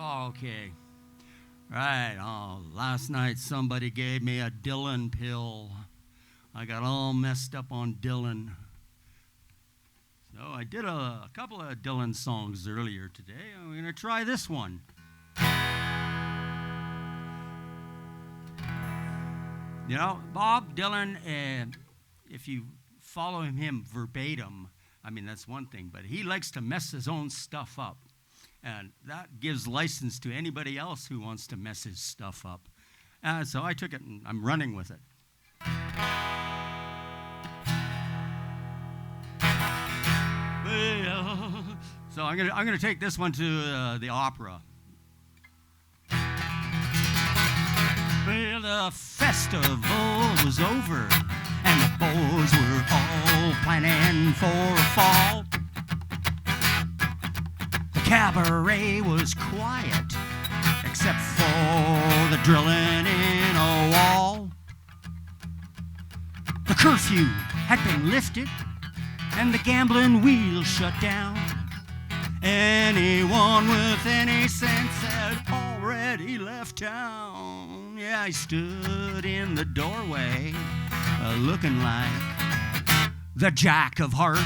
Okay. Right. Oh, last night somebody gave me a Dylan pill. I got all messed up on Dylan. So I did a couple of Dylan songs earlier today. I'm going to try this one. You know, Bob Dylan, if you follow him verbatim, I mean, that's one thing, but he likes to mess his own stuff up. And that gives license to anybody else who wants to mess his stuff up. So I took it and I'm running with it. So I'm gonna take this one to the opera. Well, the festival was over, and the boys were all planning for a fall. The cabaret was quiet, except for the drilling in a wall. The curfew had been lifted, and the gambling wheel shut down. Anyone with any sense had already left town. Yeah, I stood in the doorway, looking like the Jack of Hearts.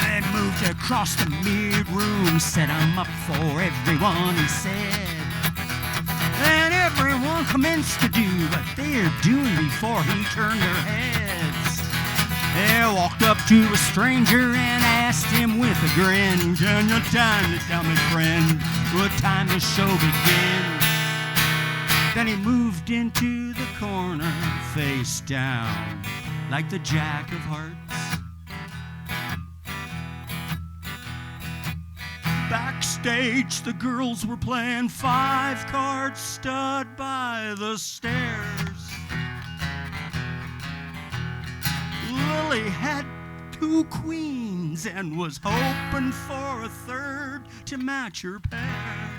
They moved across the mid-room, set 'em up for everyone, he said. And everyone commenced to do what they're doing before he turned their heads. They walked up to a stranger and asked him with a grin, "Can you time to tell me, friend, what time the show begins?" Then he moved into the corner, face down, like the Jack of Hearts. Backstage, the girls were playing 5-card stud by the stairs. Lily had 2 queens and was hoping for a third to match her pair.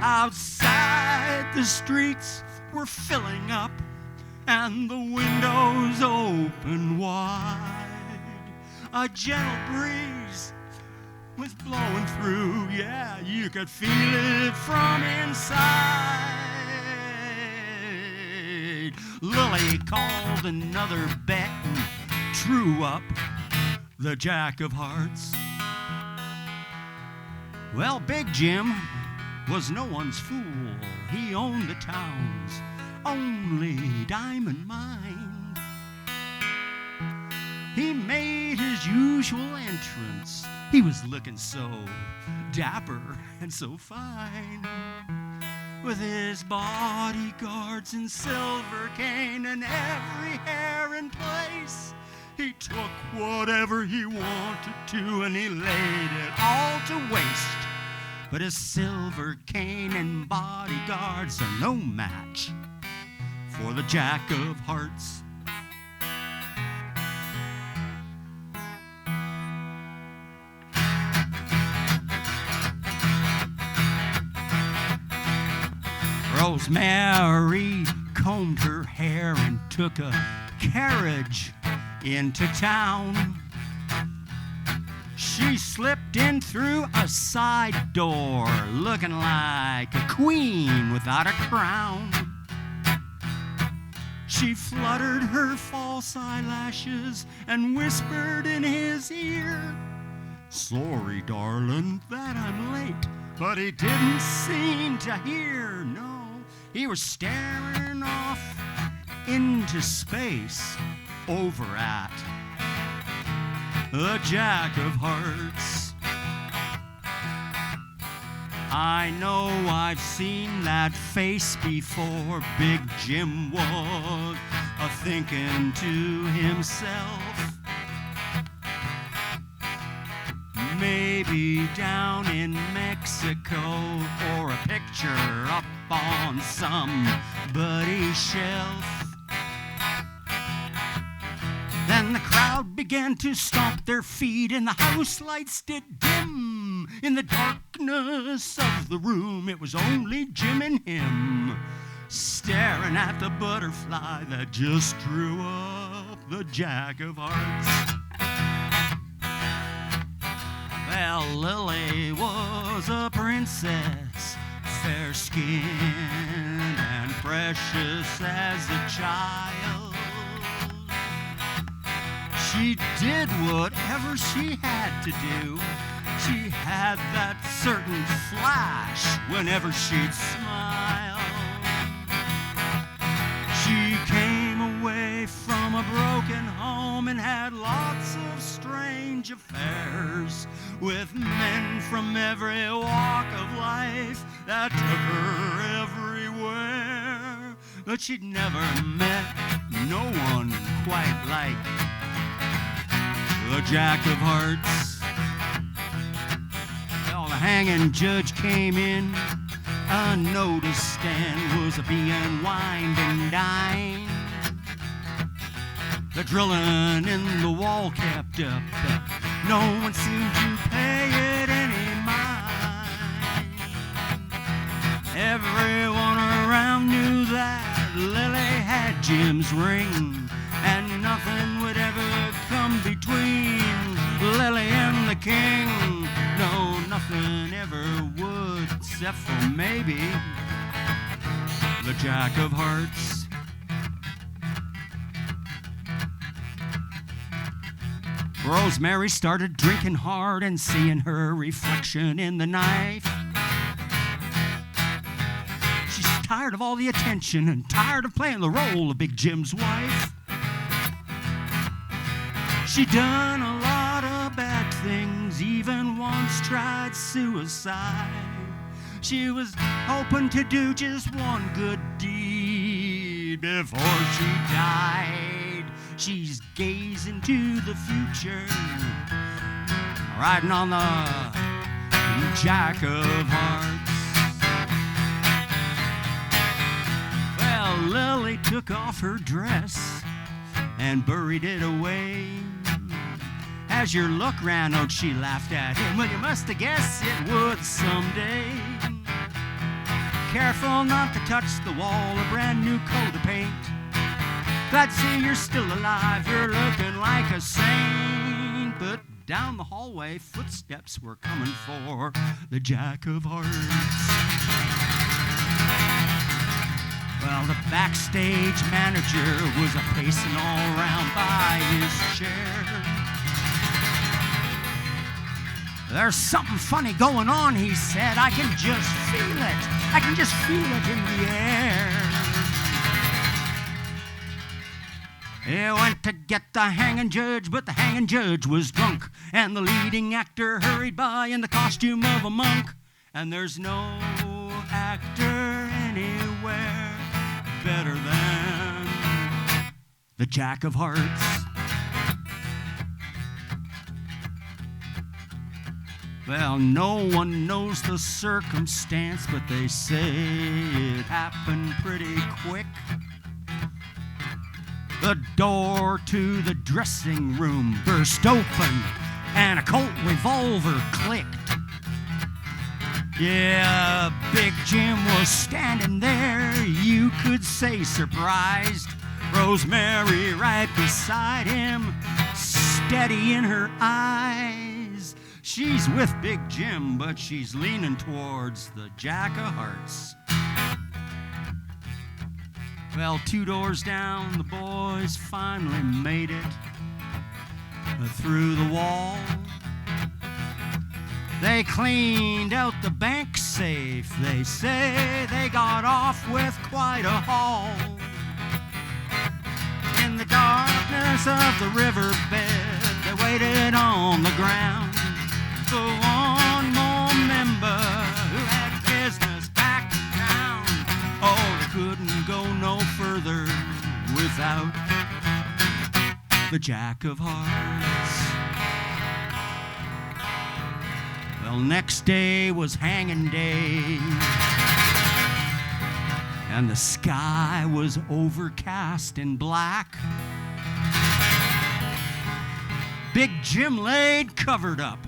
Outside, the streets were filling up and the windows open wide. A gentle breeze was blowing through, yeah, you could feel it from inside. Lily called another bet and drew up the Jack of Hearts. Well, Big Jim was no one's fool. He owned the town's only diamond mine. He made his usual entrance. He was looking so dapper and so fine, with his bodyguards in silver cane and every hair in place. He took whatever he wanted to and he laid it all to waste. But his silver cane and bodyguards are no match for the Jack of Hearts. Rosemary combed her hair and took a carriage into town. She slipped in through a side door, looking like a queen without a crown. She fluttered her false eyelashes and whispered in his ear, "Sorry, darling, that I'm late." But he didn't seem to hear, no. He was staring off into space over at the Jack of Hearts. I know I've seen that face before. Big Jim was a-thinking to himself, maybe down in Mexico, or a picture up on somebody's shelf. Then the crowd began to stomp their feet and the house lights did dim. In the darkness of the room, it was only Jim and him, staring at the butterfly that just drew up the Jack of Hearts. Well, Lily was a princess, fair-skinned and precious as a child. She did whatever she had to do. She had that certain flash whenever she'd smile. She came away from a broken home and had lots of strange affairs with men from every walk of life that took her everywhere. But she'd never met no one quite like the Jack of Hearts. Well, the hanging judge came in unnoticed and was being wined and dined. The drilling in the wall kept up, but no one seemed to pay it any mind. Everyone around knew that Lily had Jim's ring, and nothing would ever come between Lily and the king. No, nothing ever would, except for maybe the Jack of Hearts. Rosemary started drinking hard and seeing her reflection in the knife. She's tired of all the attention and tired of playing the role of Big Jim's wife. She done a lot of bad things, even once tried suicide. She was hoping to do just one good deed before she died. She's gazing to the future, riding on the Jack of Hearts. Well, Lily took off her dress and buried it away. As your luck ran out, she laughed at him. Well, you must have guessed it would someday. Careful not to touch the wall, a brand new coat of paint. Glad to see you're still alive, you're looking like a saint. But down the hallway, footsteps were coming for the Jack of Hearts. Well, the backstage manager was a-pacing all around by his chair. There's something funny going on, he said. I can just feel it. I can just feel it in the air. He went to get the hanging judge, but the hanging judge was drunk, and the leading actor hurried by in the costume of a monk. And there's no actor anywhere better than the Jack of Hearts. Well, no one knows the circumstance, but they say it happened pretty quick. The door to the dressing room burst open, and a Colt revolver clicked. Yeah, Big Jim was standing there, you could say surprised. Rosemary right beside him, steady in her eyes. She's with Big Jim, but she's leaning towards the Jack of Hearts. Well, 2 doors down, the boys finally made it through the wall. They cleaned out the bank safe. They say they got off with quite a haul. In the darkness of the riverbed, they waited on the ground for one more member who had business back in town. Oh, they couldn't go no further without the Jack of Hearts. Well, next day was hanging day, and the sky was overcast and black. Big Jim laid covered up.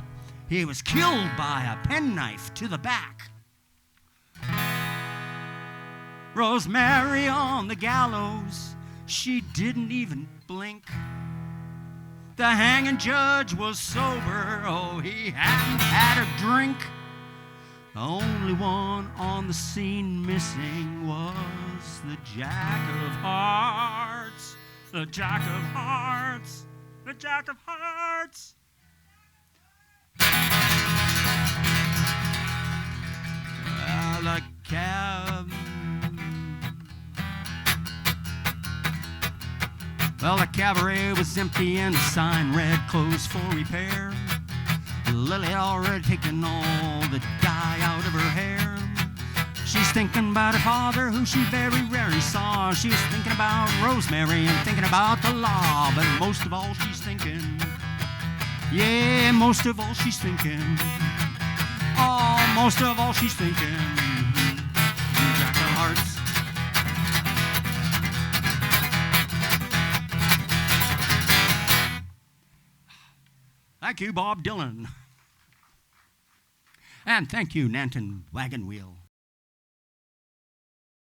He was killed by a penknife to the back. Rosemary on the gallows, she didn't even blink. The hanging judge was sober, oh, he hadn't had a drink. The only one on the scene missing was the Jack of Hearts. The Jack of Hearts. The Jack of Hearts. Well, the cab. Well, the cabaret was empty and the sign read closed for repair. Lily had already taken all the dye out of her hair. She's thinking about her father, who she very rarely saw. She's thinking about Rosemary and thinking about the law. But most of all she's thinking, yeah, most of all she's thinking, oh, most of all she's thinking, Jack of Hearts. Thank you, Bob Dylan. And thank you, Nanton Wagon Wheel.